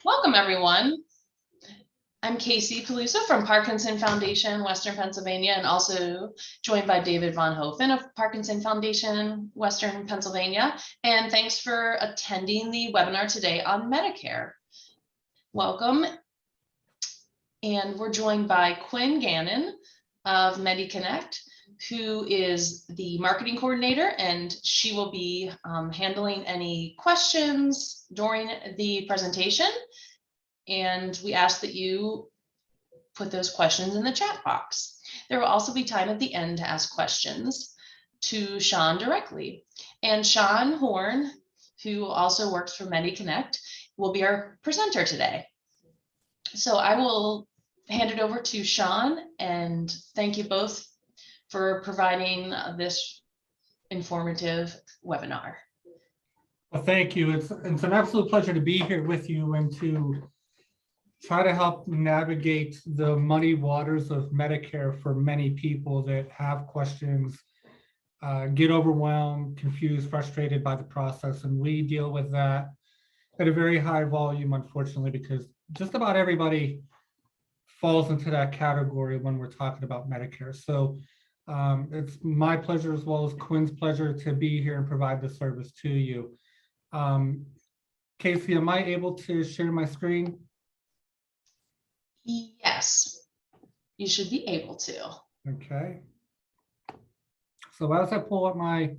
Welcome, everyone. I'm Casey Peluso from Parkinson Foundation, Western Pennsylvania, and also joined by David Von Hofen of Parkinson Foundation, Western Pennsylvania. And thanks for attending the webinar today on Medicare. Welcome. And we're joined by Quinn Gannon of MediConnect, who is the marketing coordinator, and she will be handling any questions during the presentation. And we ask that you put those questions in the chat box. There will also be time at the end to ask questions to Sean directly. And Sean Horn, who also works for MediConnect, will be our presenter today. So I will hand it over to Sean, and thank you both for providing this informative webinar. Well, thank you. It's an absolute pleasure to be here with you and to try to help navigate the muddy waters of Medicare for many people that have questions, get overwhelmed, confused, frustrated by the process. And we deal with that at a very high volume, unfortunately, because just about everybody falls into that category when we're talking about Medicare. So it's my pleasure, as well as Quinn's pleasure, to be here and provide the service to you. Casey, am I able to share my screen? Yes, you should be able to. Okay. So as I pull up my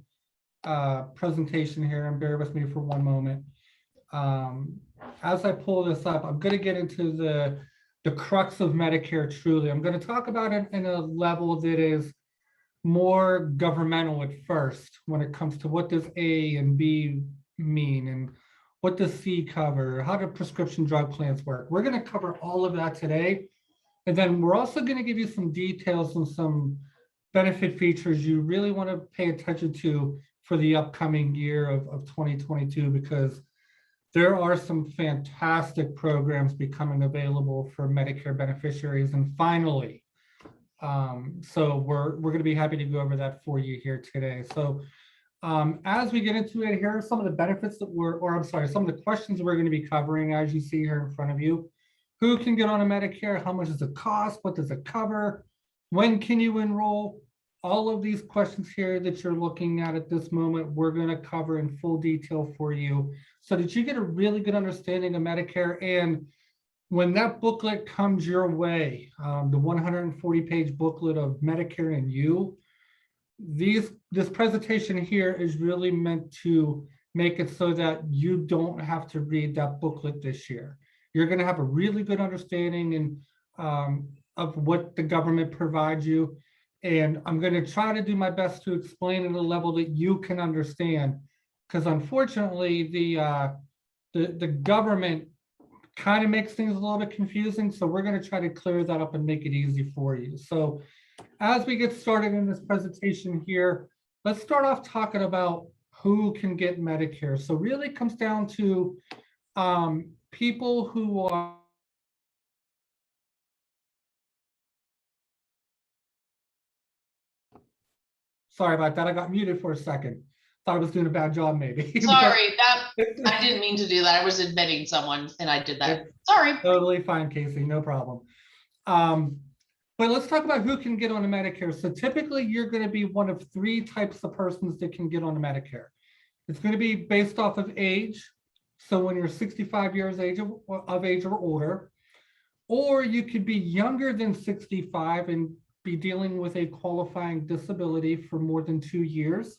presentation here, and bear with me for one moment. As I pull this up, I'm going to get into the crux of Medicare truly. I'm going to talk about it in a level that is more governmental at first when it comes to what does A and B mean and what does C cover, how do prescription drug plans work. We're going to cover all of that today. And then we're also going to give you some details and some benefit features you really want to pay attention to for the upcoming year of 2022, because there are some fantastic programs becoming available for Medicare beneficiaries. And finally, so we're going to be happy to go over that for you here today. So as we get into it, here are some of the benefits that some of the questions we're going to be covering, as you see here in front of you. Who can get on a Medicare? How much does it cost? What does it cover? When can you enroll? All of these questions here that you're looking at this moment, we're going to cover in full detail for you so that you get a really good understanding of Medicare. And when that booklet comes your way, the 140-page booklet of Medicare and You, this presentation here is really meant to make it so that you don't have to read that booklet this year. You're going to have a really good understanding of what the government provides you. And I'm going to try to do my best to explain at a level that you can understand, because unfortunately the government kind of makes things a little bit confusing. So we're going to try to clear that up and make it easy for you. So as we get started in this presentation here, let's start off talking about who can get Medicare. So really it comes down to people who are sorry about that. I got muted for a second. Thought I was doing a bad job, maybe. Sorry, I didn't mean to do that. I was admitting someone and I did that. Sorry. Totally fine, Casey, no problem. But let's talk about who can get on a Medicare. So typically you're going to be one of three types of persons that can get on a Medicare. It's going to be based off of age. So when you're 65 years of age or older, or you could be younger than 65 and be dealing with a qualifying disability for more than 2 years.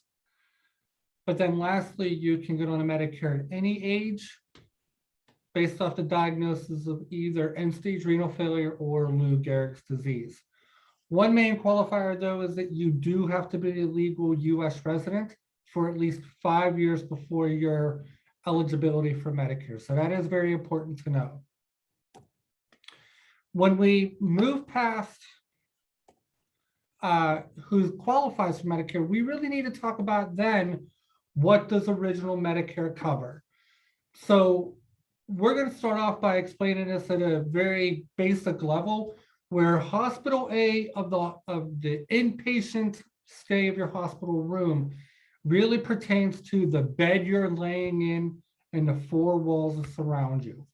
But then lastly, you can get on a Medicare at any age based off the diagnosis of either end-stage renal failure or Lou Gehrig's disease. One main qualifier, though, is that you do have to be a legal U.S. resident for at least 5 years before your eligibility for Medicare. So that is very important to know. When we move past who qualifies for Medicare, we really need to talk about then what does original Medicare cover. So we're going to start off by explaining this at a very basic level, where hospital A of the inpatient stay of your hospital room really pertains to the bed you're laying in and the four walls that surround you.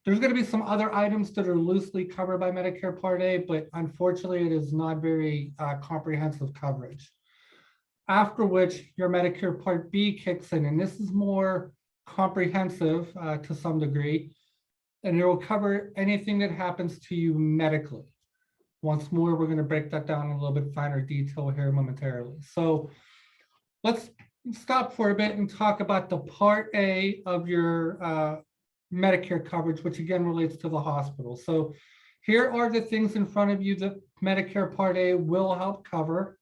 There's going to be some other items that are loosely covered by Medicare Part A, but unfortunately, it is not very comprehensive coverage. After which your Medicare Part B kicks in, and this is more comprehensive to some degree, and it will cover anything that happens to you medically. Once more, we're going to break that down in a little bit finer detail here momentarily. So let's stop for a bit and talk about the Part A of your Medicare coverage, which again relates to the hospital. So here are the things in front of you that Medicare Part A will help cover.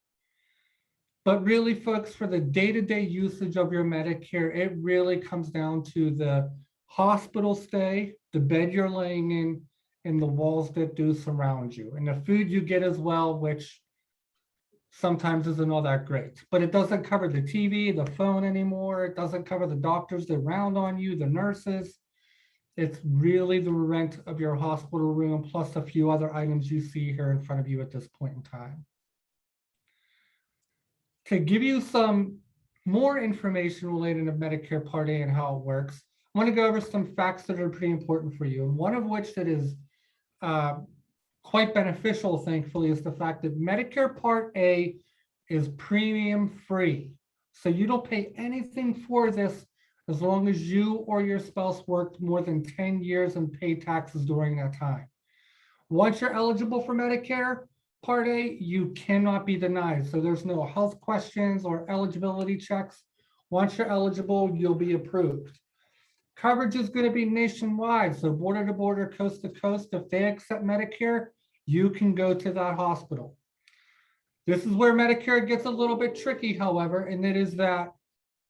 But really, folks, for the day-to-day usage of your Medicare, it really comes down to the hospital stay, the bed you're laying in, and the walls that do surround you, and the food you get as well, which sometimes isn't all that great. But it doesn't cover the TV, the phone anymore. It doesn't cover the doctors that round on you, the nurses. It's really the rent of your hospital room, plus a few other items you see here in front of you at this point in time. To give you some more information related to Medicare Part A and how it works, I want to go over some facts that are pretty important for you. And one of which that is quite beneficial, thankfully, is the fact that Medicare Part A is premium free. So you don't pay anything for this as long as you or your spouse worked more than 10 years and paid taxes during that time. Once you're eligible for Medicare Part A, you cannot be denied. So there's no health questions or eligibility checks. Once you're eligible, you'll be approved. Coverage is going to be nationwide. So border to border, coast to coast. If they accept Medicare, you can go to that hospital. This is where Medicare gets a little bit tricky, however, and it is that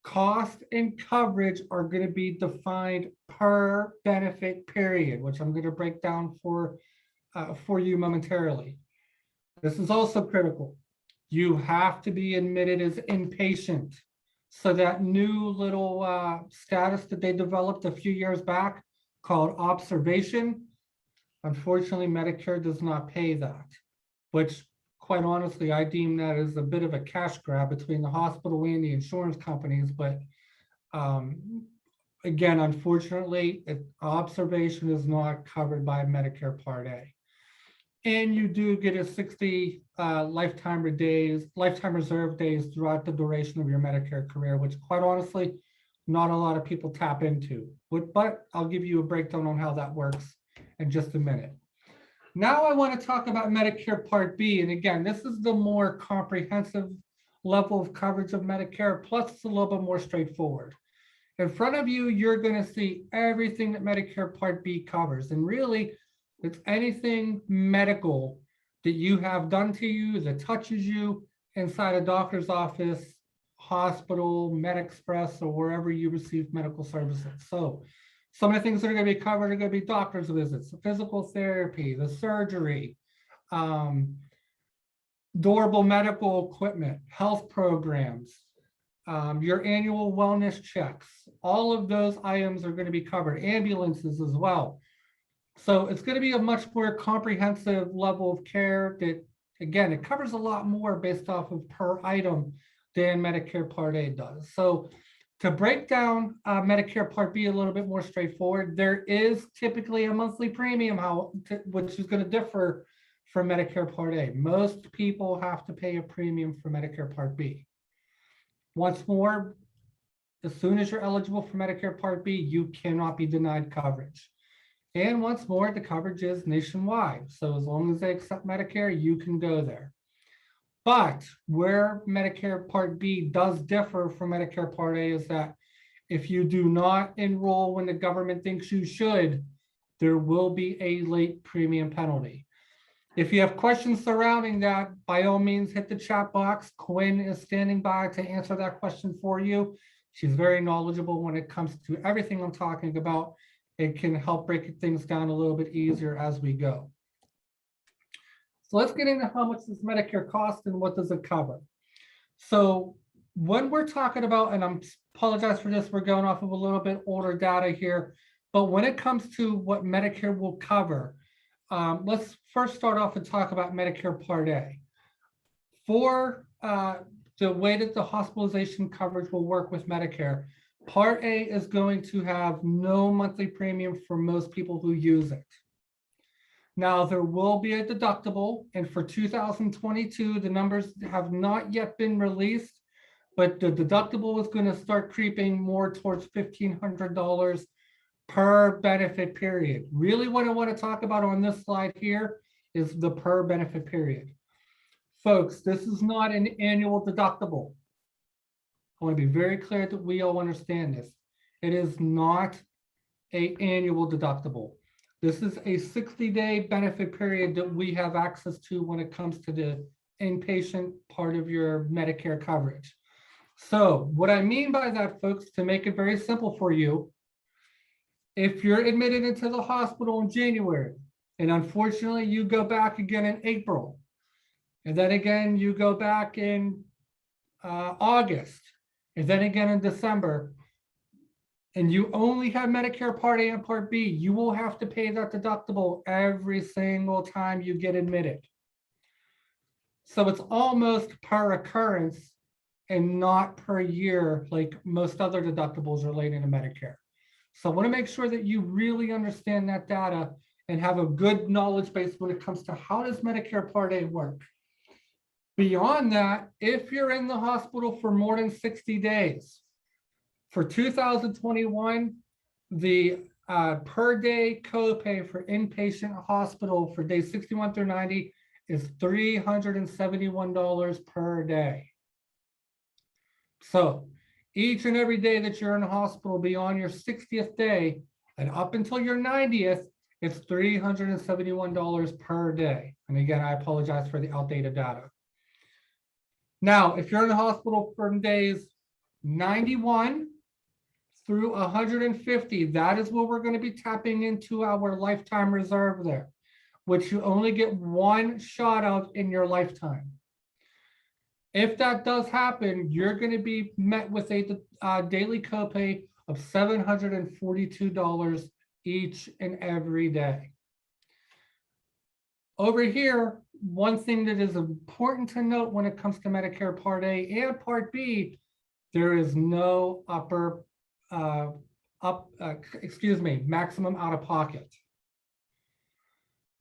cost and coverage are going to be defined per benefit period, which I'm going to break down for you momentarily. This is also critical. You have to be admitted as inpatient. So that new little status that they developed a few years back called observation, unfortunately, Medicare does not pay that, which quite honestly, I deem that as a bit of a cash grab between the hospital and the insurance companies. But again, unfortunately, observation is not covered by Medicare Part A. And you do get a 60 lifetime reserve days throughout the duration of your Medicare career, which quite honestly, not a lot of people tap into. But I'll give you a breakdown on how that works in just a minute. Now I want to talk about Medicare Part B. And again, this is the more comprehensive level of coverage of Medicare, plus it's a little bit more straightforward. In front of you, you're going to see everything that Medicare Part B covers. And really, it's anything medical that you have done to you that touches you inside a doctor's office, hospital, MedExpress, or wherever you receive medical services. So some of the things that are going to be covered are going to be doctor's visits, physical therapy, the surgery, durable medical equipment, health programs, your annual wellness checks. All of those items are going to be covered, ambulances as well. So it's going to be a much more comprehensive level of care that, again, it covers a lot more based off of per item than Medicare Part A does. So to break down Medicare Part B a little bit more straightforward, there is typically a monthly premium, which is going to differ from Medicare Part A. Most people have to pay a premium for Medicare Part B. Once more, as soon as you're eligible for Medicare Part B, you cannot be denied coverage. And once more, the coverage is nationwide. So as long as they accept Medicare, you can go there. But where Medicare Part B does differ from Medicare Part A is that if you do not enroll when the government thinks you should, there will be a late premium penalty. If you have questions surrounding that, by all means, hit the chat box. Quinn is standing by to answer that question for you. She's very knowledgeable when it comes to everything I'm talking about. It can help break things down a little bit easier as we go. So let's get into how much does Medicare cost and what does it cover. So when we're talking about, and I apologize for this, we're going off of a little bit older data here, but when it comes to what Medicare will cover, let's first start off and talk about Medicare Part A. For the way that the hospitalization coverage will work with Medicare, Part A is going to have no monthly premium for most people who use it. Now, there will be a deductible, and for 2022, the numbers have not yet been released, but the deductible is going to start creeping more towards $1,500 per benefit period. Really, what I want to talk about on this slide here is the per benefit period. Folks, this is not an annual deductible. I want to be very clear that we all understand this. It is not an annual deductible. This is a 60-day benefit period that we have access to when it comes to the inpatient part of your Medicare coverage. So what I mean by that, folks, to make it very simple for you, if you're admitted into the hospital in January, and unfortunately you go back again in April, and then again you go back in August, and then again in December, and you only have Medicare Part A and Part B, you will have to pay that deductible every single time you get admitted. So it's almost per occurrence and not per year like most other deductibles related to Medicare. So I want to make sure that you really understand that data and have a good knowledge base when it comes to how does Medicare Part A work. Beyond that, if you're in the hospital for more than 60 days, for 2021, the per day copay for inpatient hospital for days 61 through 90 is $371 per day. So each and every day that you're in the hospital beyond your 60th day and up until your 90th, it's $371 per day. And again, I apologize for the outdated data. Now, if you're in the hospital from days 91 through 150, that is where we're going to be tapping into our lifetime reserve there, which you only get one shot of in your lifetime. If that does happen, you're going to be met with a daily copay of $742 each and every day. Over here, one thing that is important to note when it comes to Medicare Part A and Part B, there is no maximum out of pocket.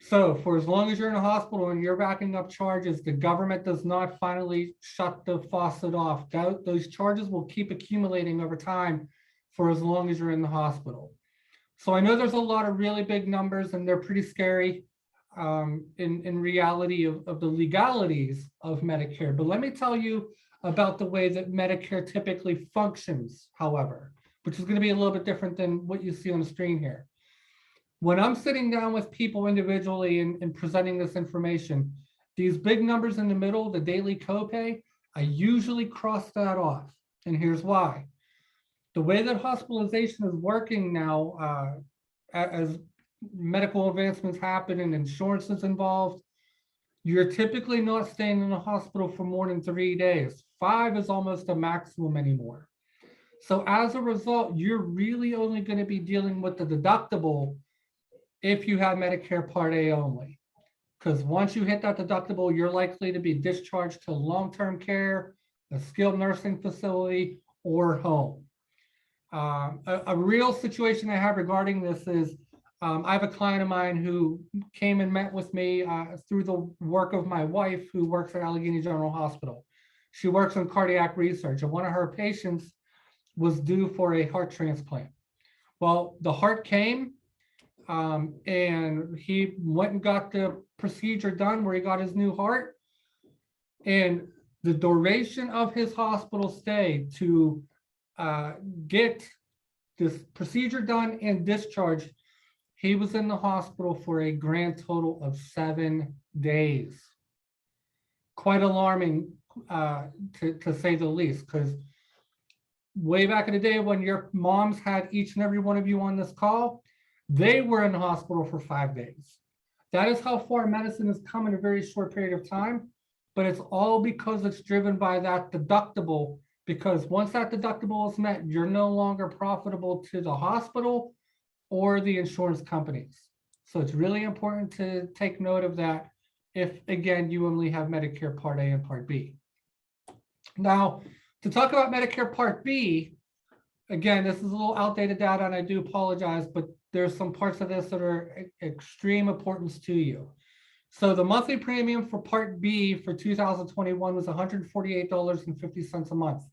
So for as long as you're in a hospital and you're racking up charges, the government does not finally shut the faucet off. Those charges will keep accumulating over time for as long as you're in the hospital. So I know there's a lot of really big numbers and they're pretty scary in reality of the legalities of Medicare. But let me tell you about the way that Medicare typically functions, however, which is going to be a little bit different than what you see on the screen here. When I'm sitting down with people individually and presenting this information, these big numbers in the middle, the daily copay, I usually cross that off. And here's why. The way that hospitalization is working now, as medical advancements happen and insurance is involved, you're typically not staying in the hospital for more than 3 days. 5 is almost a maximum anymore. So as a result, you're really only going to be dealing with the deductible if you have Medicare Part A only. Because once you hit that deductible, you're likely to be discharged to long-term care, a skilled nursing facility, or home. A real situation I have regarding this is I have a client of mine who came and met with me through the work of my wife, who works at Allegheny General Hospital. She works on cardiac research, and one of her patients was due for a heart transplant. Well, the heart came, and he went and got the procedure done where he got his new heart. And the duration of his hospital stay to get this procedure done and discharged, he was in the hospital for a grand total of 7 days. Quite alarming, to say the least, because way back in the day when your moms had each and every one of you on this call, they were in the hospital for 5 days. That is how far medicine has come in a very short period of time, but it's all because it's driven by that deductible, because once that deductible is met, you're no longer profitable to the hospital or the insurance companies. So it's really important to take note of that if, again, you only have Medicare Part A and Part B. Now, to talk about Medicare Part B, again, this is a little outdated data and I do apologize, but there's some parts of this that are extreme importance to you. So the monthly premium for Part B for 2021 was $148.50 a month.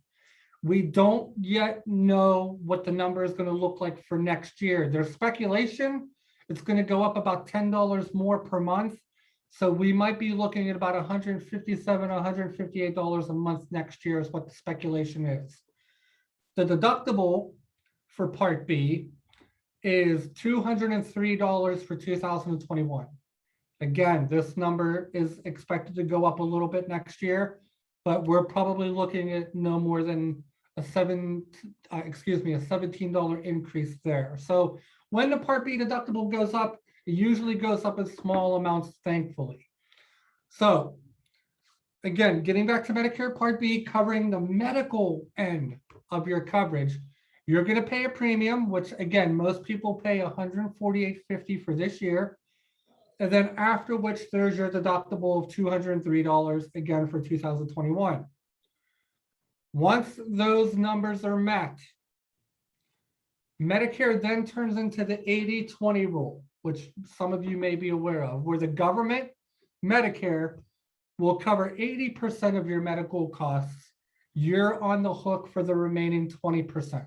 We don't yet know what the number is going to look like for next year. There's speculation it's going to go up about $10 more per month. So we might be looking at about $157, $158 a month next year is what the speculation is. The deductible for Part B is $203 for 2021. Again, this number is expected to go up a little bit next year, but we're probably looking at no more than a $17 increase there. So when the Part B deductible goes up, it usually goes up in small amounts, thankfully. So again, getting back to Medicare Part B, covering the medical end of your coverage, you're going to pay a premium, which again, most people pay $148.50 for this year. And then after which there's your deductible of $203 again for 2021. Once those numbers are met, Medicare then turns into the 80-20 rule, which some of you may be aware of, where the government, Medicare, will cover 80% of your medical costs. You're on the hook for the remaining 20%.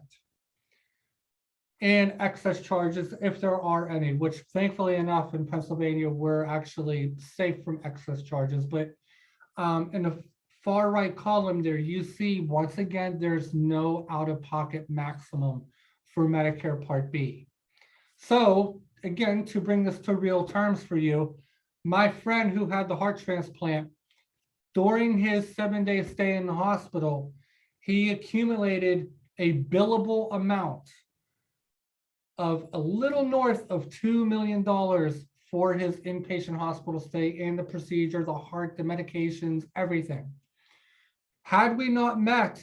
And excess charges, if there are any, which thankfully enough in Pennsylvania, we're actually safe from excess charges. But in the far right column there, you see, once again, there's no out-of-pocket maximum for Medicare Part B. So again, to bring this to real terms for you, my friend who had the heart transplant, during his 7-day stay in the hospital, he accumulated a billable amount of a little north of $2 million for his inpatient hospital stay and the procedure, the heart, the medications, everything. Had we not met,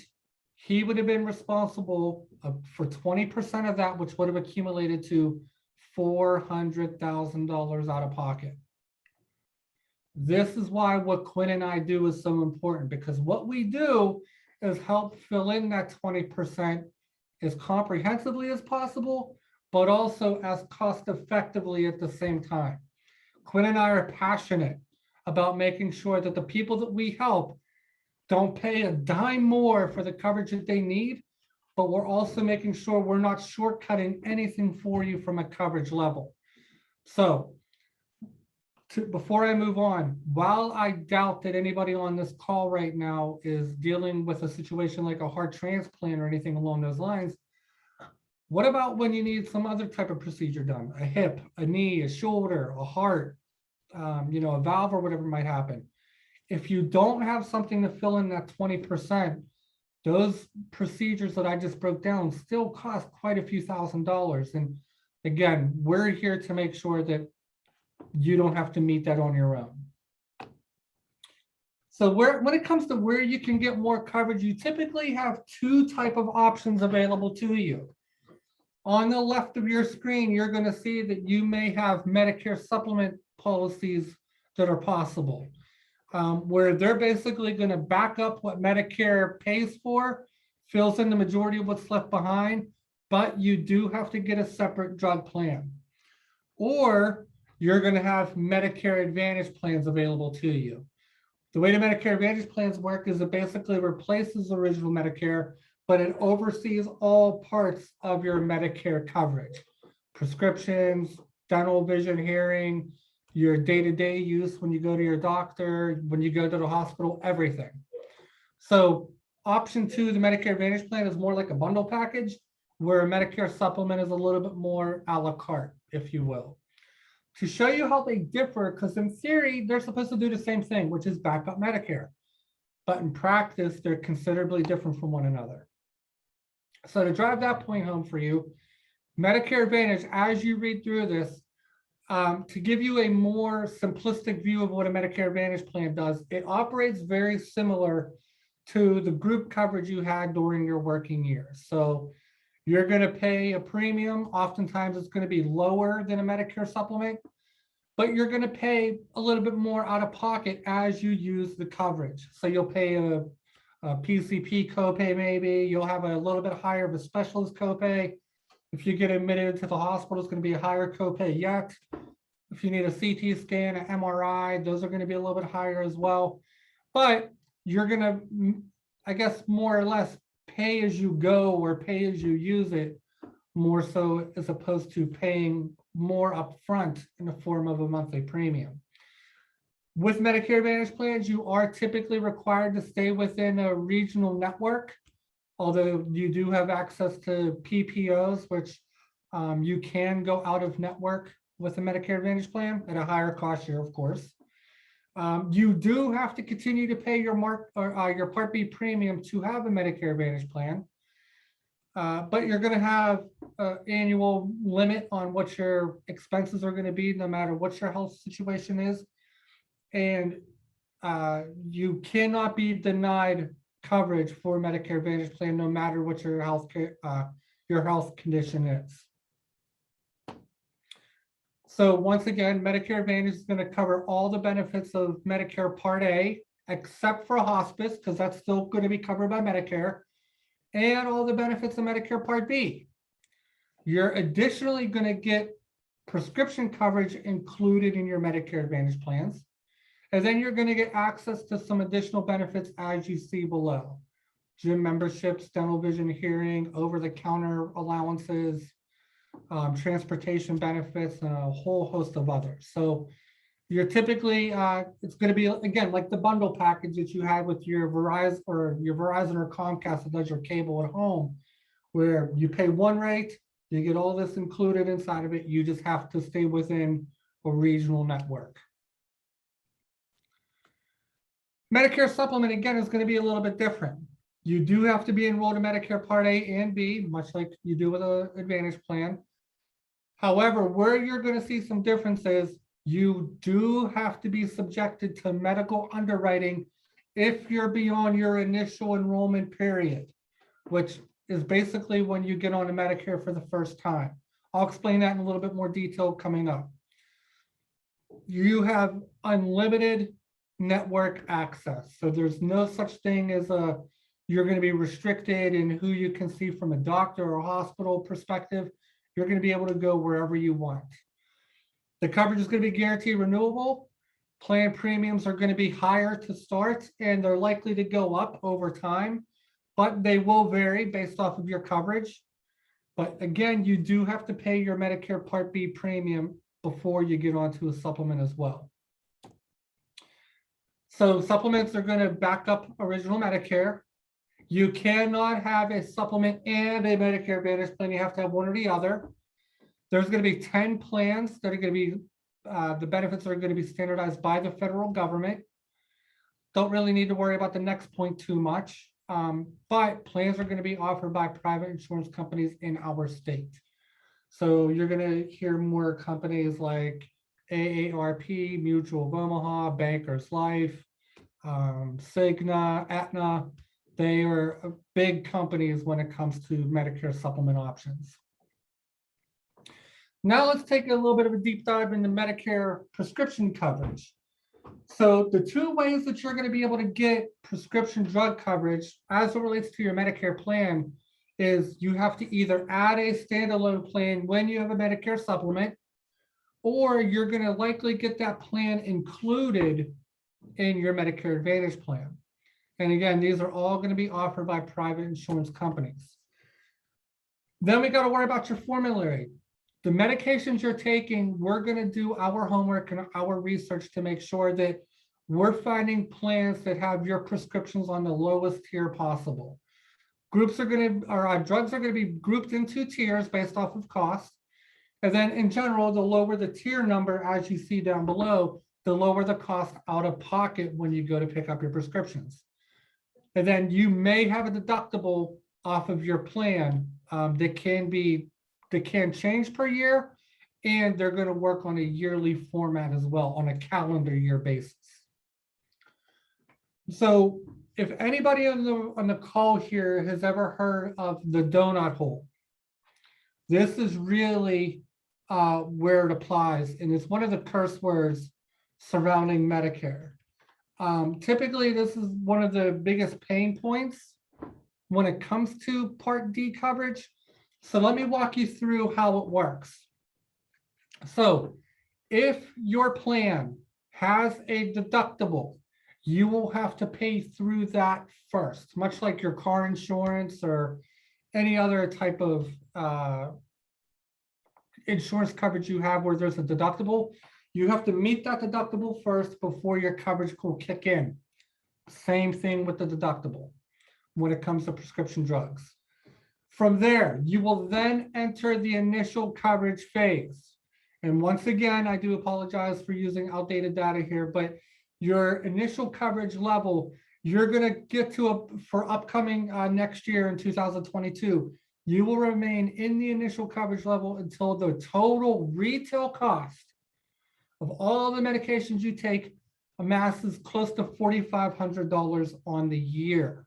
he would have been responsible for 20% of that, which would have accumulated to $400,000 out of pocket. This is why what Quinn and I do is so important, because what we do is help fill in that 20% as comprehensively as possible, but also as cost effectively at the same time. Quinn and I are passionate about making sure that the people that we help don't pay a dime more for the coverage that they need, but we're also making sure we're not shortcutting anything for you from a coverage level. So before I move on, while I doubt that anybody on this call right now is dealing with a situation like a heart transplant or anything along those lines, what about when you need some other type of procedure done? A hip, a knee, a shoulder, a heart, a valve or whatever might happen. If you don't have something to fill in that 20%, those procedures that I just broke down still cost quite a few $1,000s. And again, we're here to make sure that you don't have to meet that on your own. So when it comes to where you can get more coverage, you typically have two types of options available to you. On the left of your screen, you're going to see that you may have Medicare supplement policies that are possible, where they're basically going to back up what Medicare pays for, fills in the majority of what's left behind, but you do have to get a separate drug plan. Or you're going to have Medicare Advantage plans available to you. The way the Medicare Advantage plans work is it basically replaces the original Medicare, but it oversees all parts of your Medicare coverage. Prescriptions, dental, vision, hearing, your day-to-day use when you go to your doctor, when you go to the hospital, everything. So option two, the Medicare Advantage plan is more like a bundle package, where a Medicare supplement is a little bit more a la carte, if you will. To show you how they differ, because in theory, they're supposed to do the same thing, which is back up Medicare. But in practice, they're considerably different from one another. So to drive that point home for you, Medicare Advantage, as you read through this, to give you a more simplistic view of what a Medicare Advantage plan does, it operates very similar to the group coverage you had during your working years. So you're going to pay a premium. Oftentimes it's going to be lower than a Medicare supplement, but you're going to pay a little bit more out of pocket as you use the coverage. So you'll pay a a PCP copay maybe. You'll have a little bit higher of a specialist copay. If you get admitted into the hospital, it's going to be a higher copay yet. If you need a CT scan, an MRI, those are going to be a little bit higher as well. But you're going to, I guess, more or less pay as you go or pay as you use it, more so as opposed to paying more upfront in the form of a monthly premium. With Medicare Advantage plans, you are typically required to stay within a regional network, although you do have access to PPOs, which you can go out of network with a Medicare Advantage plan at a higher cost year, of course. You do have to continue to pay your your Part B premium to have a Medicare Advantage plan, but you're going to have an annual limit on what your expenses are going to be, no matter what your health situation is, and you cannot be denied coverage for Medicare Advantage plan, no matter what your health condition is. So once again, Medicare Advantage is going to cover all the benefits of Medicare Part A, except for hospice, because that's still going to be covered by Medicare, and all the benefits of Medicare Part B. You're additionally going to get prescription coverage included in your Medicare Advantage plans. And then you're going to get access to some additional benefits as you see below. Gym memberships, dental, vision, hearing, over-the-counter allowances, transportation benefits, and a whole host of others. So you're typically, it's going to be, again, like the bundle package that you had with your Verizon or Comcast that does your cable at home, where you pay one rate, you get all this included inside of it. You just have to stay within a regional network. Medicare supplement, again, is going to be a little bit different. You do have to be enrolled in Medicare Part A and B, much like you do with an Advantage plan. However, where you're going to see some differences, you do have to be subjected to medical underwriting if you're beyond your initial enrollment period, which is basically when you get on to Medicare for the first time. I'll explain that in a little bit more detail coming up. You have unlimited network access. So there's no such thing as you're going to be restricted in who you can see from a doctor or a hospital perspective. You're going to be able to go wherever you want. The coverage is going to be guaranteed renewable. Plan premiums are going to be higher to start, and they're likely to go up over time, but they will vary based off of your coverage. But again, you do have to pay your Medicare Part B premium before you get onto a supplement as well. So supplements are going to back up original Medicare. You cannot have a supplement and a Medicare Advantage plan. You have to have one or the other. There's going to be 10 plans that are going to be, the benefits are going to be standardized by the federal government. Don't really need to worry about the next point too much, but plans are going to be offered by private insurance companies in our state. So you're going to hear more companies like AARP, Mutual of Omaha, Bankers Life, Cigna, Aetna. They are big companies when it comes to Medicare supplement options. Now let's take a little bit of a deep dive into Medicare prescription coverage. So the two ways that you're going to be able to get prescription drug coverage as it relates to your Medicare plan is you have to either add a standalone plan when you have a Medicare supplement, or you're going to likely get that plan included in your Medicare Advantage plan. And again, these are all going to be offered by private insurance companies. Then we got to worry about your formulary. The medications you're taking, we're going to do our homework and our research to make sure that we're finding plans that have your prescriptions on the lowest tier possible. Drugs are going to be grouped into tiers based off of cost. And then in general, the lower the tier number, as you see down below, the lower the cost out of pocket when you go to pick up your prescriptions. And then you may have a deductible off of your plan that can change per year, and they're going to work on a yearly format as well, on a calendar year basis. So if anybody on the call here has ever heard of the donut hole, this is really where it applies, and it's one of the curse words surrounding Medicare. Typically, this is one of the biggest pain points when it comes to Part D coverage. So let me walk you through how it works. So if your plan has a deductible, you will have to pay through that first, much like your car insurance or any other type of insurance coverage you have where there's a deductible. You have to meet that deductible first before your coverage will kick in. Same thing with the deductible when it comes to prescription drugs. From there, you will then enter the initial coverage phase. And once again, I do apologize for using outdated data here, but your initial coverage level, you're going to get to for upcoming next year in 2022, you will remain in the initial coverage level until the total retail cost of all the medications you take amasses close to $4,500 on the year.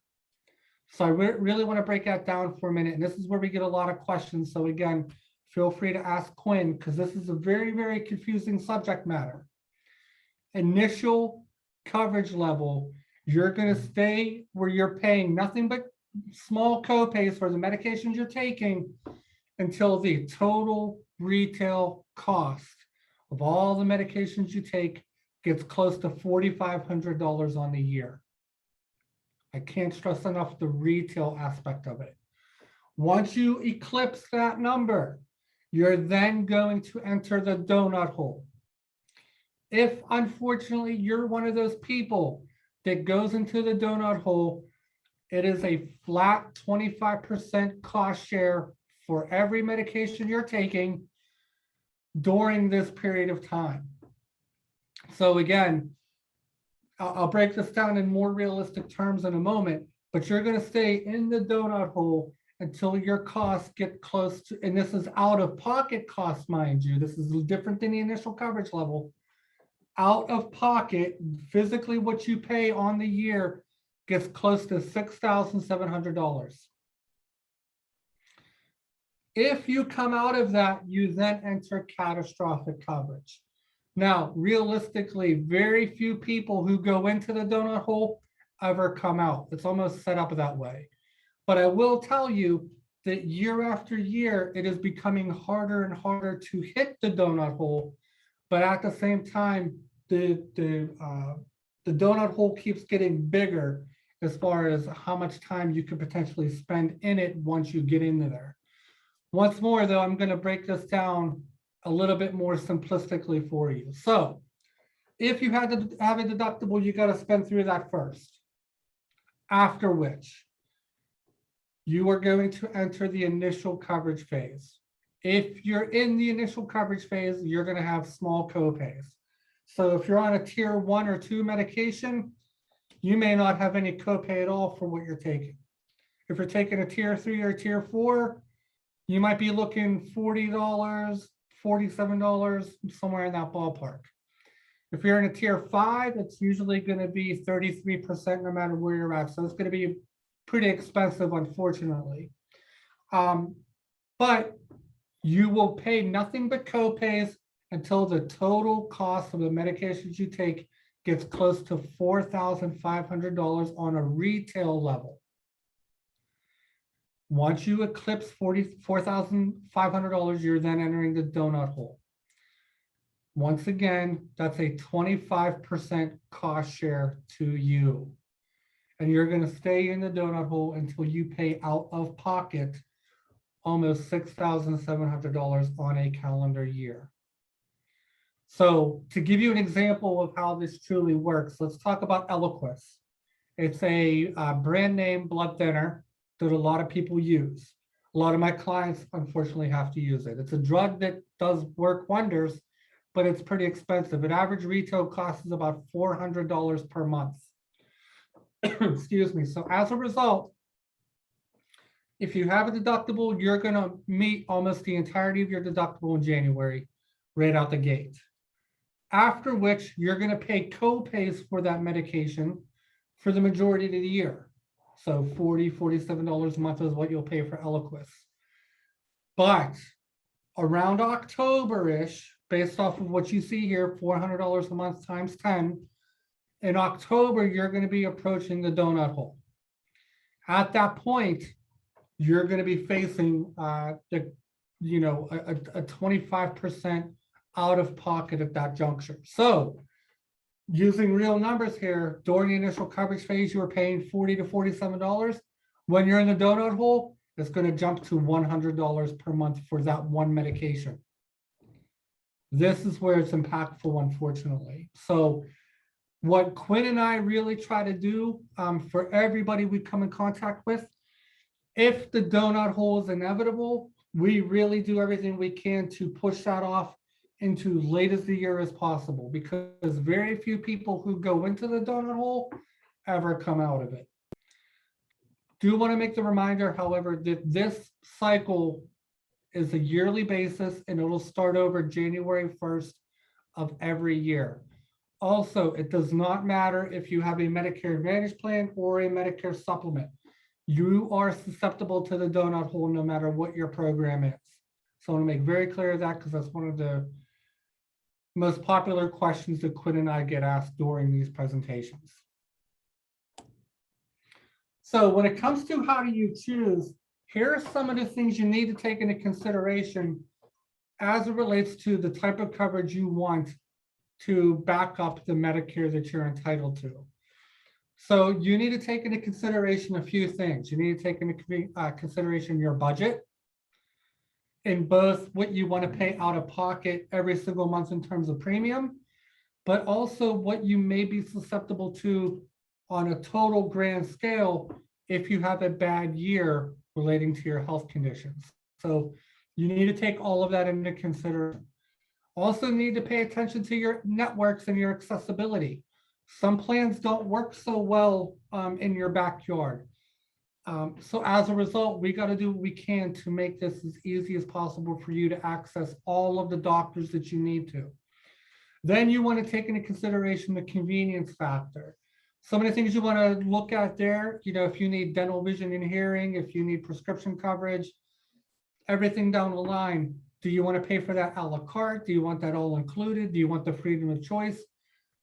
So I really want to break that down for a minute. And this is where we get a lot of questions. So again, feel free to ask Quinn, because this is a very, very confusing subject matter. Initial coverage level, you're going to stay where you're paying nothing but small copays for the medications you're taking until the total retail cost of all the medications you take gets close to $4,500 on the year. I can't stress enough the retail aspect of it. Once you eclipse that number, you're then going to enter the donut hole. If unfortunately you're one of those people that goes into the donut hole, it is a flat 25% cost share for every medication you're taking during this period of time. So again, I'll break this down in more realistic terms in a moment, but you're going to stay in the donut hole until your costs get close to, and this is out of pocket costs, mind you, this is different than the initial coverage level. Out of pocket, physically what you pay on the year gets close to $6,700. If you come out of that, you then enter catastrophic coverage. Now, realistically, very few people who go into the donut hole ever come out. It's almost set up that way. But I will tell you that year after year, it is becoming harder and harder to hit the donut hole. But at the same time, the donut hole keeps getting bigger as far as how much time you could potentially spend in it once you get into there. Once more, though, I'm going to break this down a little bit more simplistically for you. So if you had to have a deductible, you got to spend through that first, after which you are going to enter the initial coverage phase. If you're in the initial coverage phase, you're going to have small copays. So if you're on a tier 1 or 2 medication, you may not have any copay at all for what you're taking. If you're taking a tier 3 or tier 4, you might be looking $40, $47, somewhere in that ballpark. If you're in a tier 5, it's usually going to be 33% no matter where you're at. So it's going to be pretty expensive, unfortunately. But you will pay nothing but copays until the total cost of the medications you take gets close to $4,500 on a retail level. Once you eclipse $4,500, you're then entering the donut hole. Once again, that's a 25% cost share to you. And you're going to stay in the donut hole until you pay out of pocket almost $6,700 on a calendar year. So to give you an example of how this truly works, let's talk about Eliquis. It's a brand name blood thinner that a lot of people use. A lot of my clients, unfortunately, have to use it. It's a drug that does work wonders, but it's pretty expensive. An average retail cost is about $400 per month. Excuse me. So as a result, if you have a deductible, you're going to meet almost the entirety of your deductible in January, right out the gate. After which, you're going to pay co-pays for that medication for the majority of the year. So $40, $47 a month is what you'll pay for Eliquis. But around October-ish, based off of what you see here, $400 a month times 10, In October, you're going to be approaching the donut hole. At that point, you're going to be facing a 25% out of pocket at that juncture. So using real numbers here, during the initial coverage phase, you were paying $40 to $47. When you're in the donut hole, it's going to jump to $100 per month for that one medication. This is where it's impactful, unfortunately. So what Quinn and I really try to do for everybody we come in contact with, if the donut hole is inevitable, we really do everything we can to push that off into late as the year as possible, because very few people who go into the donut hole ever come out of it. Do want to make the reminder, however, that this cycle is a yearly basis and it'll start over January 1st of every year. Also, it does not matter if you have a Medicare Advantage plan or a Medicare supplement. You are susceptible to the donut hole no matter what your program is. So I want to make very clear that, because that's one of the most popular questions that Quinn and I get asked during these presentations. So when it comes to how do you choose, here are some of the things you need to take into consideration as it relates to the type of coverage you want to back up the Medicare that you're entitled to. So you need to take into consideration a few things. You need to take into consideration your budget in both what you want to pay out of pocket every single month in terms of premium, but also what you may be susceptible to on a total grand scale if you have a bad year relating to your health conditions. So you need to take all of that into consideration. Also need to pay attention to your networks and your accessibility. Some plans don't work so well in your backyard. So as a result, we got to do what we can to make this as easy as possible for you to access all of the doctors that you need to. Then you want to take into consideration the convenience factor. Some of the things you want to look at there, if you need dental, vision, and hearing, if you need prescription coverage, everything down the line. Do you want to pay for that a la carte? Do you want that all included? Do you want the freedom of choice?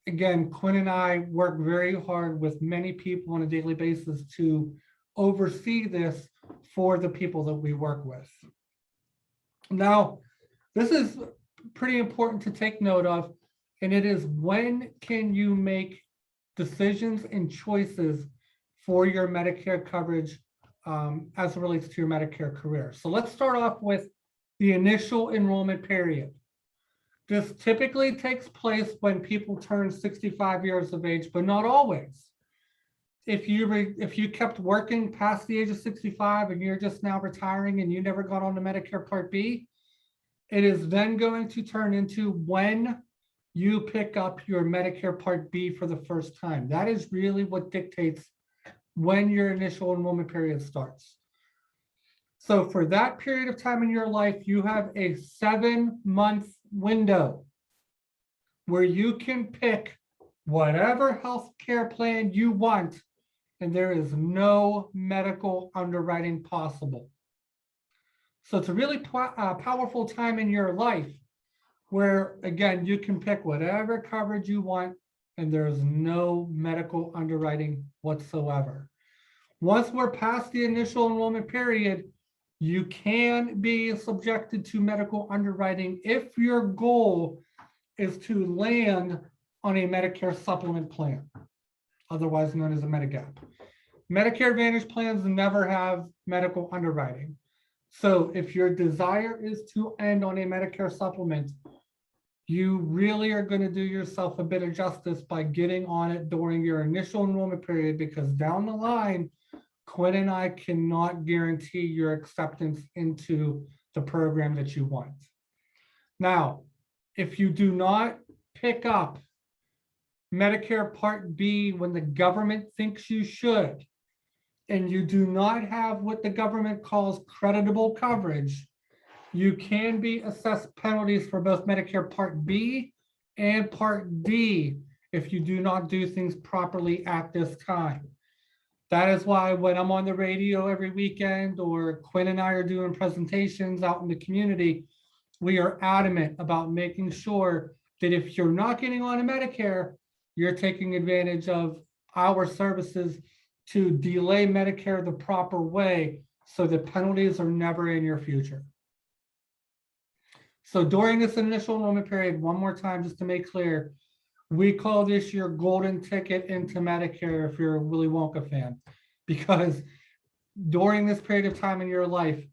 Again, Quinn and I work very hard with many people on a daily basis to oversee this for the people that we work with. Now, this is pretty important to take note of, and it is, when can you make decisions and choices for your Medicare coverage as it relates to your Medicare career. So let's start off with the initial enrollment period. This typically takes place when people turn 65 years of age, but not always. If you kept working past the age of 65 and you're just now retiring and you never got on to Medicare Part B, it is then going to turn into when you pick up your Medicare Part B for the first time. That is really what dictates when your initial enrollment period starts. So for that period of time in your life, you have a 7-month window where you can pick whatever healthcare plan you want, and there is no medical underwriting possible. So it's a really powerful time in your life where, again, you can pick whatever coverage you want, and there's no medical underwriting whatsoever. Once we're past the initial enrollment period, you can be subjected to medical underwriting if your goal is to land on a Medicare supplement plan, otherwise known as a Medigap. Medicare Advantage plans never have medical underwriting. So if your desire is to end on a Medicare supplement, you really are going to do yourself a bit of justice by getting on it during your initial enrollment period, because down the line, Quinn and I cannot guarantee your acceptance into the program that you want. Now, if you do not pick up Medicare Part B when the government thinks you should, and you do not have what the government calls creditable coverage, you can be assessed penalties for both Medicare Part B and Part D if you do not do things properly at this time. That is why when I'm on the radio every weekend, or Quinn and I are doing presentations out in the community, we are adamant about making sure that if you're not getting on a Medicare, you're taking advantage of our services to delay Medicare the proper way so the penalties are never in your future. So during this initial enrollment period, one more time, just to make clear, we call this your golden ticket into Medicare if you're a Willy Wonka fan, because during this period of time in your life,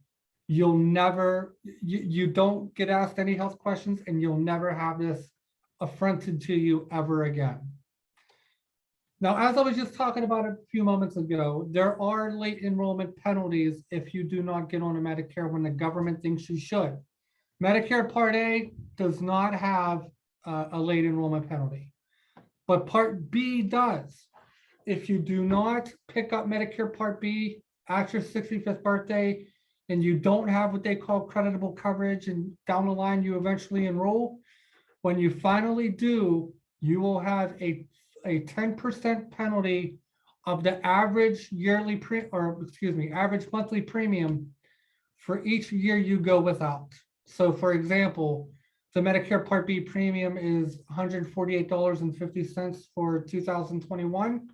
you'll never, you don't get asked any health questions, and you'll never have this affronted to you ever again. Now, as I was just talking about a few moments ago, there are late enrollment penalties if you do not get on a Medicare when the government thinks you should. Medicare Part A does not have a late enrollment penalty, but Part B does. If you do not pick up Medicare Part B at your 65th birthday, and you don't have what they call creditable coverage, and down the line you eventually enroll, when you finally do, you will have a 10% penalty of the average yearly average monthly premium for each year you go without. So for example, the Medicare Part B premium is $148.50 for 2021.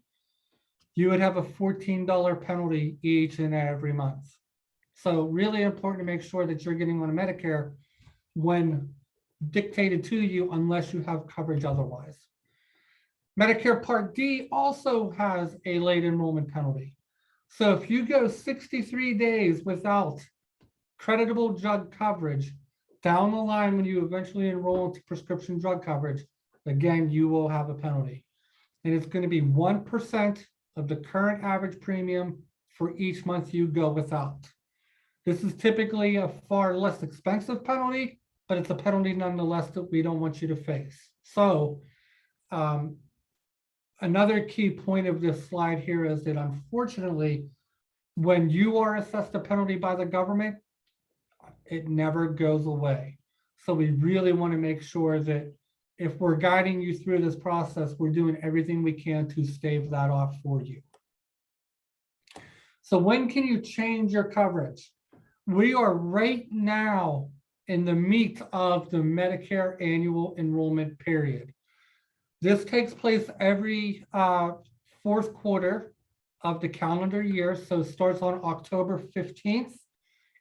You would have a $14 penalty each and every month. So really important to make sure that you're getting on a Medicare when dictated to you, unless you have coverage otherwise. Medicare Part D also has a late enrollment penalty. So if you go 63 days without creditable drug coverage, down the line when you eventually enroll into prescription drug coverage, again, you will have a penalty. And it's going to be 1% of the current average premium for each month you go without. This is typically a far less expensive penalty, but it's a penalty nonetheless that we don't want you to face. So another key point of this slide here is that unfortunately, when you are assessed a penalty by the government, it never goes away. So we really want to make sure that if we're guiding you through this process, we're doing everything we can to stave that off for you. So when can you change your coverage? We are right now in the meat of the Medicare Annual Enrollment Period. This takes place every fourth quarter of the calendar year. So it starts on October 15th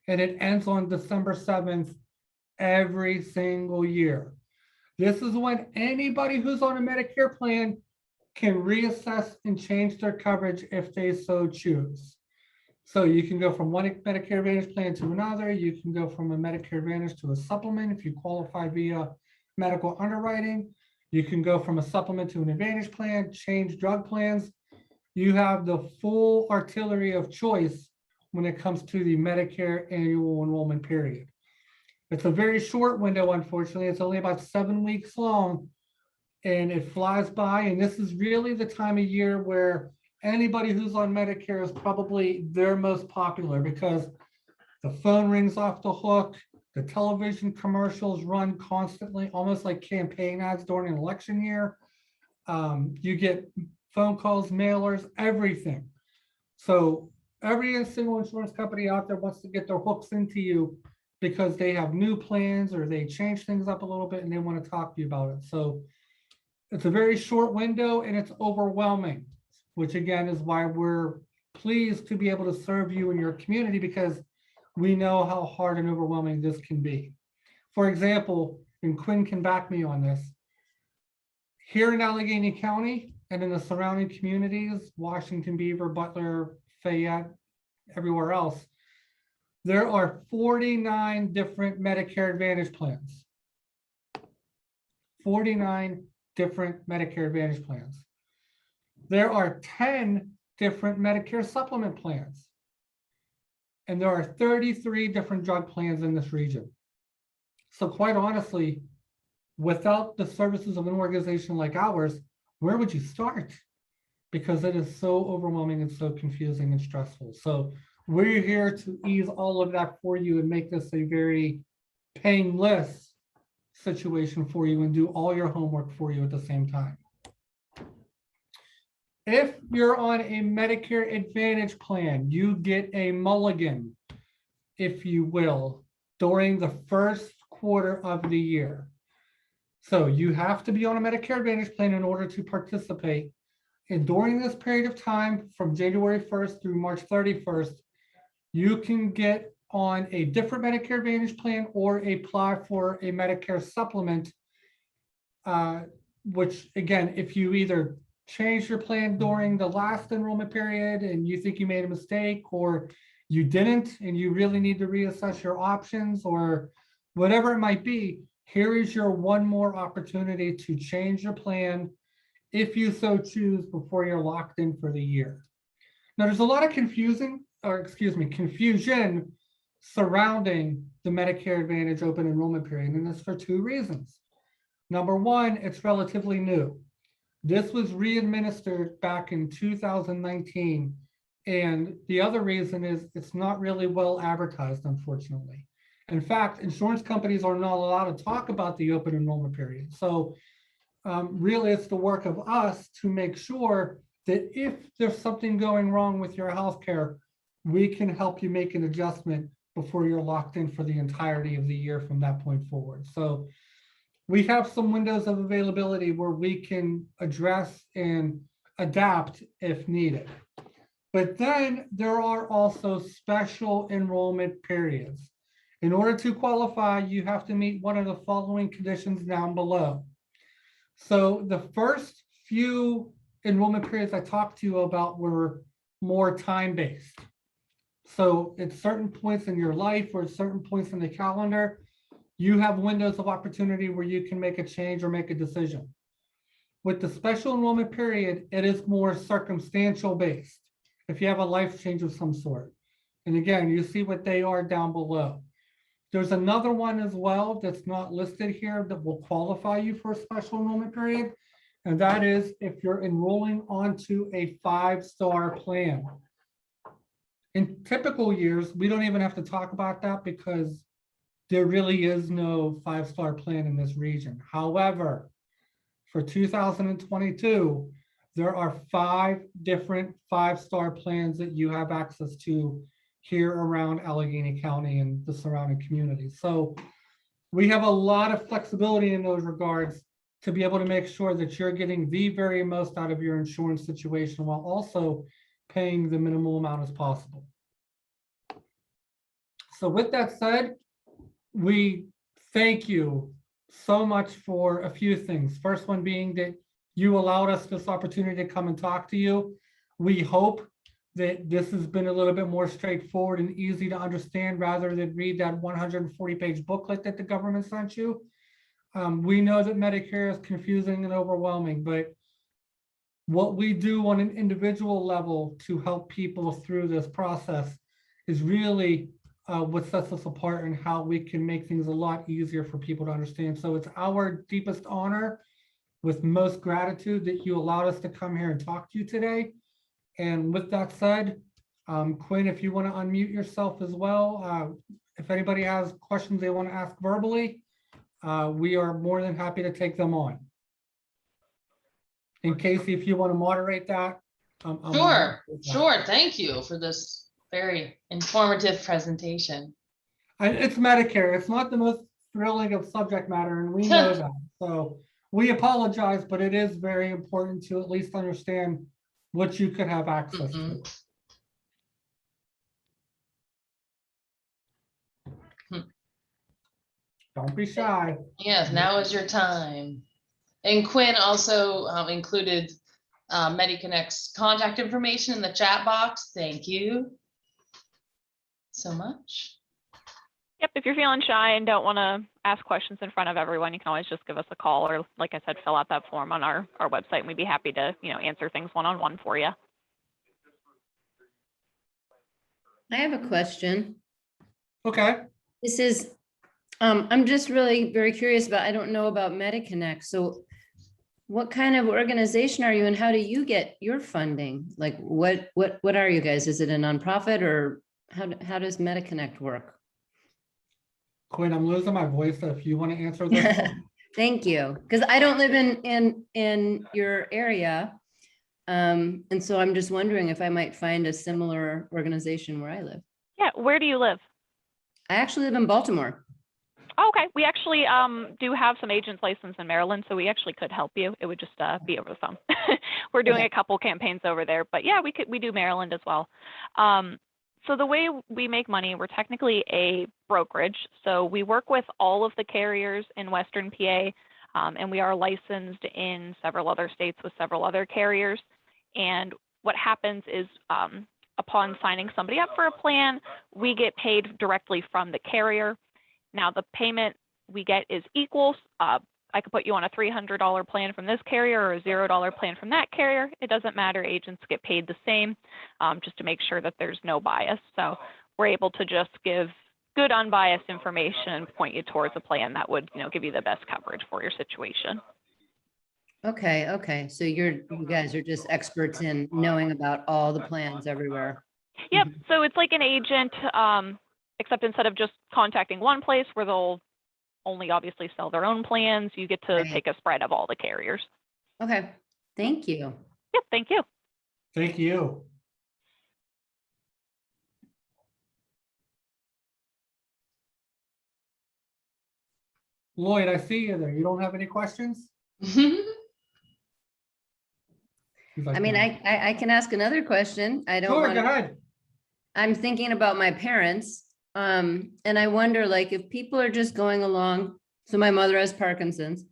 and it ends on December 7th every single year. This is when anybody who's on a Medicare plan can reassess and change their coverage if they so choose. So you can go from one Medicare Advantage plan to another. You can go from a Medicare Advantage to a supplement if you qualify via medical underwriting. You can go from a supplement to an Advantage plan, change drug plans. You have the full artillery of choice when it comes to the Medicare Annual Enrollment Period. It's a very short window, unfortunately. It's only about 7 weeks long, and it flies by. And this is really the time of year where anybody who's on Medicare is probably their most popular, because the phone rings off the hook, the television commercials run constantly, almost like campaign ads during an election year. You get phone calls, mailers, everything. So every single insurance company out there wants to get their hooks into you because they have new plans or they change things up a little bit and they want to talk to you about it. So it's a very short window and it's overwhelming, which again is why we're pleased to be able to serve you in your community, because we know how hard and overwhelming this can be. For example, and Quinn can back me on this, here in Allegheny County and in the surrounding communities, Washington, Beaver, Butler, Fayette, everywhere else, there are 49 different Medicare Advantage plans. 49 different Medicare Advantage plans. There are 10 different Medicare supplement plans. And there are 33 different drug plans in this region. So quite honestly, without the services of an organization like ours, where would you start? Because it is so overwhelming and so confusing and stressful. So we're here to ease all of that for you and make this a very painless situation for you and do all your homework for you at the same time. If you're on a Medicare Advantage plan, you get a mulligan, if you will, during the first quarter of the year. So you have to be on a Medicare Advantage plan in order to participate. And during this period of time, from January 1st through March 31st, you can get on a different Medicare Advantage plan or apply for a Medicare supplement. Which again, if you either change your plan during the last enrollment period and you think you made a mistake, or you didn't and you really need to reassess your options, or whatever it might be, here is your one more opportunity to change your plan if you so choose before you're locked in for the year. Now, there's a lot of confusion surrounding the Medicare Advantage open enrollment period, and that's for two reasons. Number one, it's relatively new. This was re-administered back in 2019. And the other reason is it's not really well advertised, unfortunately. In fact, insurance companies are not allowed to talk about the open enrollment period. So really, it's the work of us to make sure that if there's something going wrong with your healthcare, we can help you make an adjustment before you're locked in for the entirety of the year from that point forward. So we have some windows of availability where we can address and adapt if needed. But then there are also special enrollment periods. In order to qualify, you have to meet one of the following conditions down below. So the first few enrollment periods I talked to you about were more time-based. So at certain points in your life or at certain points in the calendar, you have windows of opportunity where you can make a change or make a decision. With the special enrollment period, it is more circumstantial based. If you have a life change of some sort. And again, you see what they are down below. There's another one as well that's not listed here that will qualify you for a special enrollment period. And that is if you're enrolling onto a 5-star plan. In typical years, we don't even have to talk about that because there really is no 5-star plan in this region. However, for 2022, there are 5 different 5-star plans that you have access to here around Allegheny County and the surrounding communities. So we have a lot of flexibility in those regards to be able to make sure that you're getting the very most out of your insurance situation while also paying the minimal amount as possible. So with that said, we thank you so much for a few things. First one being that you allowed us this opportunity to come and talk to you. We hope that this has been a little bit more straightforward and easy to understand rather than read that 140-page booklet that the government sent you. We know that Medicare is confusing and overwhelming, but what we do on an individual level to help people through this process is really what sets us apart and how we can make things a lot easier for people to understand. So it's our deepest honor with most gratitude that you allowed us to come here and talk to you today. And with that said, Quinn, if you want to unmute yourself as well, if anybody has questions they want to ask verbally, we are more than happy to take them on. And Casey, if you want to moderate that. Sure. Thank you for this very informative presentation. It's Medicare. It's not the most thrilling of subject matter, and we know that. So we apologize, but it is very important to at least understand what you could have access to. Don't be shy. Yes, now is your time. And Quinn also included MediConnect's contact information in the chat box. Thank you so much. Yep, if you're feeling shy and don't want to ask questions in front of everyone, you can always just give us a call or, like I said, fill out that form on our website, and we'd be happy to, answer things one-on-one for you. I have a question. Okay. This is, I'm just really very curious about, I don't know about MediConnect. So what kind of organization are you and how do you get your funding? Like what are you guys? Is it a nonprofit or how does MediConnect work? Quinn, I'm losing my voice, so if you want to answer this. Thank you. Because I don't live in your area. And so I'm just wondering if I might find a similar organization where I live. Yeah, where do you live? I actually live in Baltimore. Okay, we actually do have some agents licensed in Maryland, so we actually could help you. It would just be over the phone. We're doing Okay. a couple campaigns over there, but yeah, we do Maryland as well. So the way we make money, we're technically a brokerage. So we work with all of the carriers in Western PA, and we are licensed in several other states with several other carriers. And what happens is upon signing somebody up for a plan, we get paid directly from the carrier. Now the payment we get is equal. I could put you on a $300 plan from this carrier or a $0 plan from that carrier. It doesn't matter. Agents get paid the same, just to make sure that there's no bias. So we're able to just give good unbiased information and point you towards a plan that would, give you the best coverage for your situation. Okay, okay. So you guys are just experts in knowing about all the plans everywhere. Yep. So it's like an agent, except instead of just contacting one place where they'll only obviously sell their own plans, you get to Right. take a spread of all the carriers. Okay, thank you. Yep. Thank you. Thank you. Lloyd, I see you there. You don't have any questions? He's like, I mean, "No." I can ask another question. I don't Sure, want go to. ahead. I'm thinking about my parents. And I wonder, like, if people are just going along, so my mother has Parkinson's.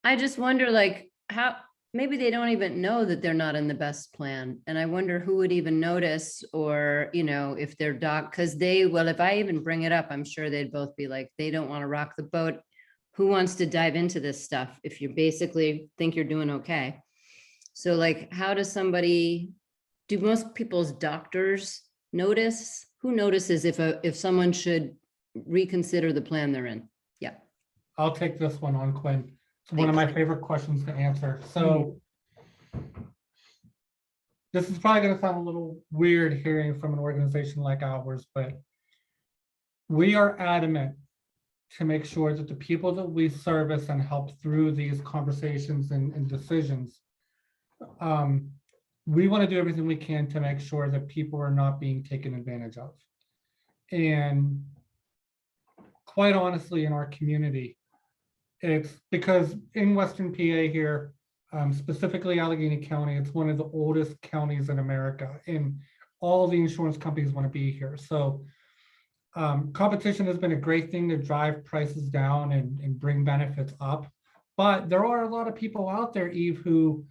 I just wonder, like, how, maybe they don't even know that they're not in the best plan. And I wonder who would even notice, or, if their doc, because if I even bring it up, I'm sure they'd both be like, they don't want to rock the boat. Who wants to dive into this stuff if you basically think you're doing okay? So like, how does do most people's doctors notice? Who notices if someone should reconsider the plan they're in? Yeah. I'll take this one on, Quinn. It's one of my favorite questions to answer. So this is probably going to sound a little weird hearing from an organization like ours, but we are adamant to make sure that the people that we service and help through these conversations and decisions, we want to do everything we can to make sure that people are not being taken advantage of. And quite honestly, in our community, it's because in Western PA here, specifically Allegheny County, it's one of the oldest counties in America, and all the insurance companies want to be here. So competition has been a great thing to drive prices down and bring benefits up. But there are a lot of people out there, Eve, who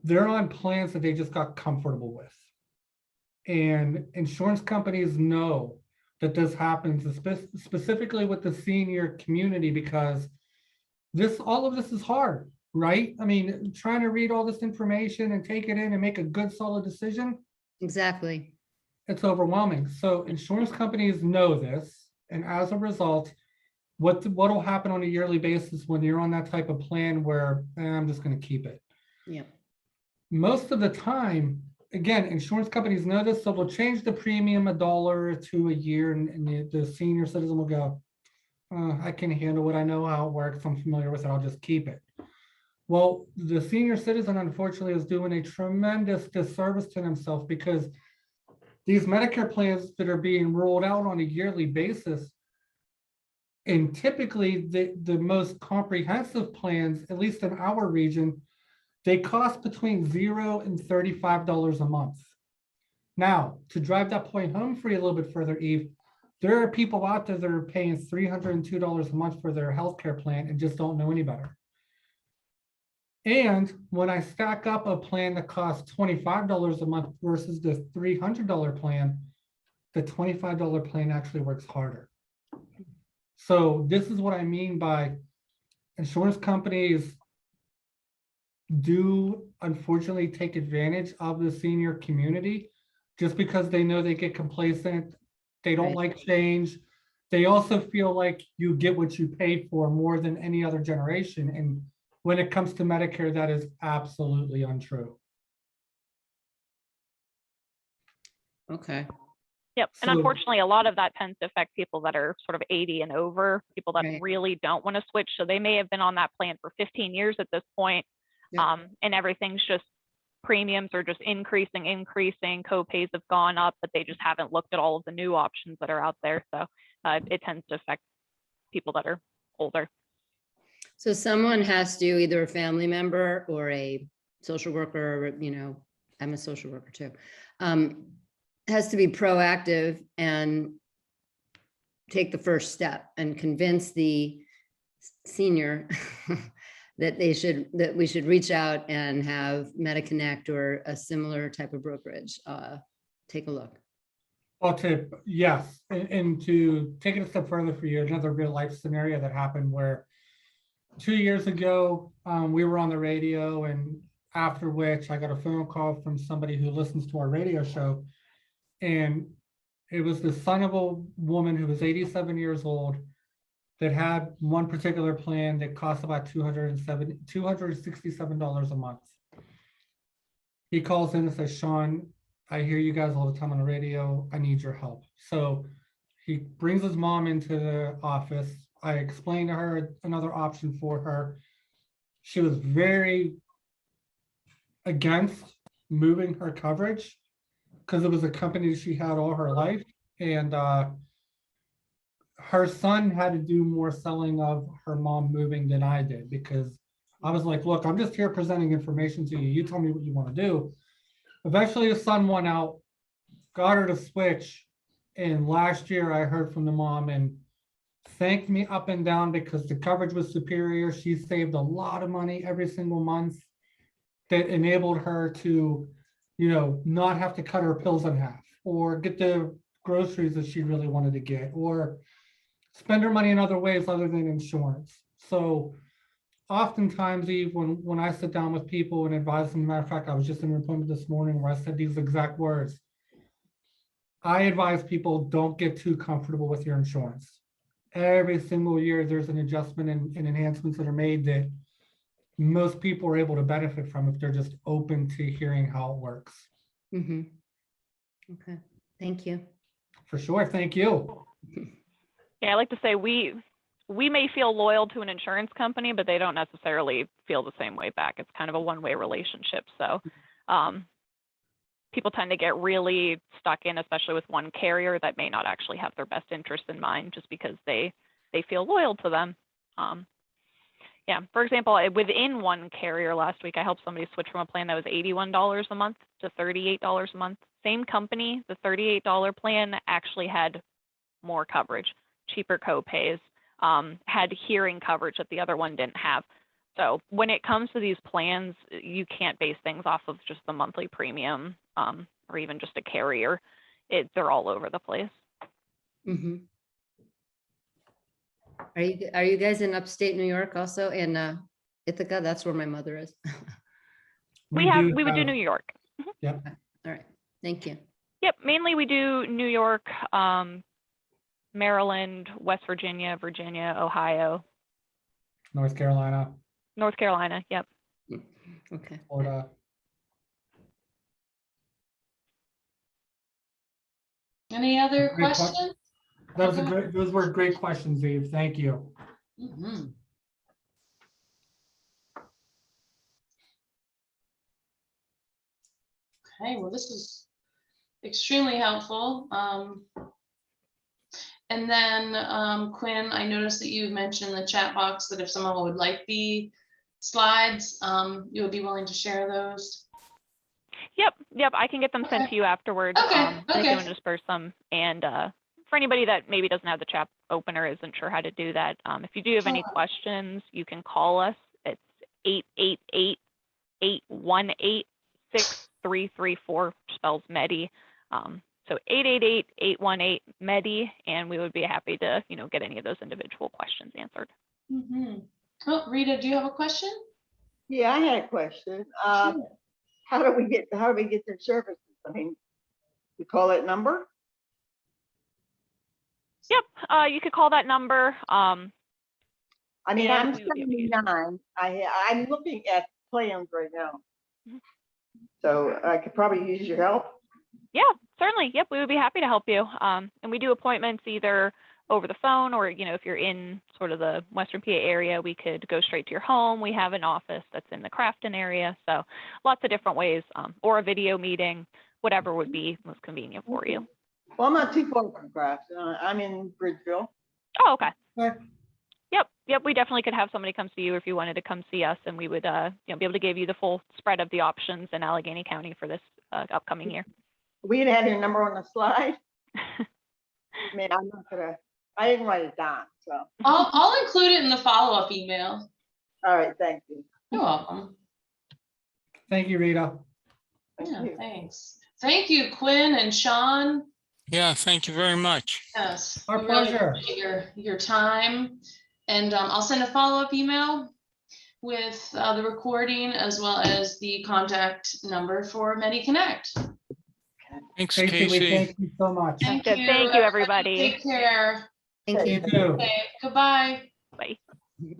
they're on plans that they just got comfortable with. And insurance companies know that this happens, specifically with the senior community, because all of this is hard, right? I mean, trying to read all this information and take it in and make a good, solid decision, Exactly. it's overwhelming. So insurance companies know this, and as a result, what will happen on a yearly basis when you're on that type of plan where I'm just going to keep it? Yeah. Most of the time, again, insurance companies know this, so they'll change the premium $1 or $2 a year, and the senior citizen will go, I can handle it. I know how it works. I'm familiar with it. I'll just keep it. Well, the senior citizen, unfortunately, is doing a tremendous disservice to themselves, because these Medicare plans that are being rolled out on a yearly basis, and typically the most comprehensive plans, at least in our region, they cost between $0 and $35 a month. Now, to drive that point home for you a little bit further, Eve, there are people out there that are paying $302 a month for their healthcare plan and just don't know any better. And when I stack up a plan that costs $25 a month versus the $300 plan, the $25 plan actually works harder. So this is what I mean by insurance companies do unfortunately take advantage of the senior community just because they know they get complacent. They don't like change. They also feel like you get what you pay for more than any other generation. And when it comes to Medicare, that is absolutely untrue. Okay. Yep. And So- unfortunately, a lot of that tends to affect people that are sort of 80 and over, people that Right. really don't want to switch. So they may have been on that plan for 15 years at this point, Yep. and everything's just premiums are just increasing, co-pays have gone up, but they just haven't looked at all of the new options that are out there. So it tends to affect people that are older. So someone has to, either a family member or a social worker, or, you know, I'm a social worker too, has to be proactive and take the first step and convince the senior that we should reach out and have MediConnect or a similar type of brokerage take a look. Well, yes, and to take it a step further for you, another real life scenario that happened where 2 years ago, we were on the radio, and after which I got a phone call from somebody who listens to our radio show. And it was the son of a woman who was 87 years old that had one particular plan that cost about $267 a month. He calls in and says, Sean, I hear you guys all the time on the radio. I need your help. So he brings his mom into the office. I explained to her another option for her. She was very against moving her coverage because it was a company she had all her life. And her son had to do more selling of her mom moving than I did, because I was like, look, I'm just here presenting information to you. You tell me what you want to do. Eventually the son won out, got her to switch. And last year I heard from the mom and thanked me up and down because the coverage was superior. She saved a lot of money every single month that enabled her to, you know, not have to cut her pills in half or get the groceries that she really wanted to get, or spend her money in other ways other than insurance. So oftentimes, Eve, when I sit down with people and advise them, matter of fact, I was just in an appointment this morning where I said these exact words. I advise people, don't get too comfortable with your insurance. Every single year, there's an adjustment and enhancements that are made that most people are able to benefit from if they're just open to hearing how it works. Mm-hmm. Okay, thank you. For sure, thank you. Yeah, I like to say we may feel loyal to an insurance company, but they don't necessarily feel the same way back. It's kind of a one-way relationship. So people tend to get really stuck in, especially with one carrier that may not actually have their best interest in mind just because they feel loyal to them. Yeah, for example, within one carrier last week, I helped somebody switch from a plan that was $81 a month to $38 a month. Same company, the $38 plan actually had more coverage, cheaper co-pays, had hearing coverage that the other one didn't have. So when it comes to these plans, you can't base things off of just the monthly premium or even just a carrier. They're all over the place. Mm-hmm. Are you guys in upstate New York also, in Ithaca? That's where my mother is. We would do New York. Yep. All right, thank you. Yep, mainly we do New York, Maryland, West Virginia, Ohio, North Carolina. North Carolina. Yep. Okay. Florida. Any other Great questions? Those were great questions, Eve. Thank you. Mhm. Okay, well, this is extremely helpful. And then Quinn, I noticed that you mentioned in the chat box that if someone would like the slides, you would be willing to share those. Yep, I can get them sent to you afterwards. Okay, I okay. can disperse them. And for anybody that maybe doesn't have the chat open or isn't sure how to do that, if you do have any questions, you can call us. It's 888-818-6334, spells Medi. So 888-818-MEDI, and we would be happy to, get any of those individual questions answered. Mm-hmm. Oh, Rita, do you have a question? Yeah, I had a question. Sure. How do we get their services? I mean, we call that number? Yep, you could call that number. I mean, And I'm we would be able to use it. 79. I'm looking at plans right now. Mhm. So I could probably use your help. Yeah, certainly. Yep, we would be happy to help you. And we do appointments either over the phone, or, you know, if you're in sort of the Western PA area, we could go straight to your home. We have an office that's in the Crafton area. So lots of different ways, or a video meeting, whatever would be most convenient for you. Well, I'm not too far from Grafton. I'm in Bridgeville. Oh, okay. Okay. Yep. We definitely could have somebody come see you if you wanted to come see us, and we would, you know, be able to give you the full spread of the options in Allegheny County for this upcoming year. We didn't have your number on the slide. I mean, I'm not gonna, I didn't write it down, so, I'll include it in the follow-up email. all right, thank you. You're welcome. Thank you, Rita. Thank Yeah, you. thanks. Thank you, Quinn and Sean. Yeah, thank you very much. Yes. Our we really pleasure. appreciate your time. And I'll send a follow-up email with the recording as well as the contact number for MediConnect. Thanks, Casey, we Casey. thank you so much. Thank Good. you. Thank you, everybody. Take care. Thank you. You too. Okay, goodbye. Bye.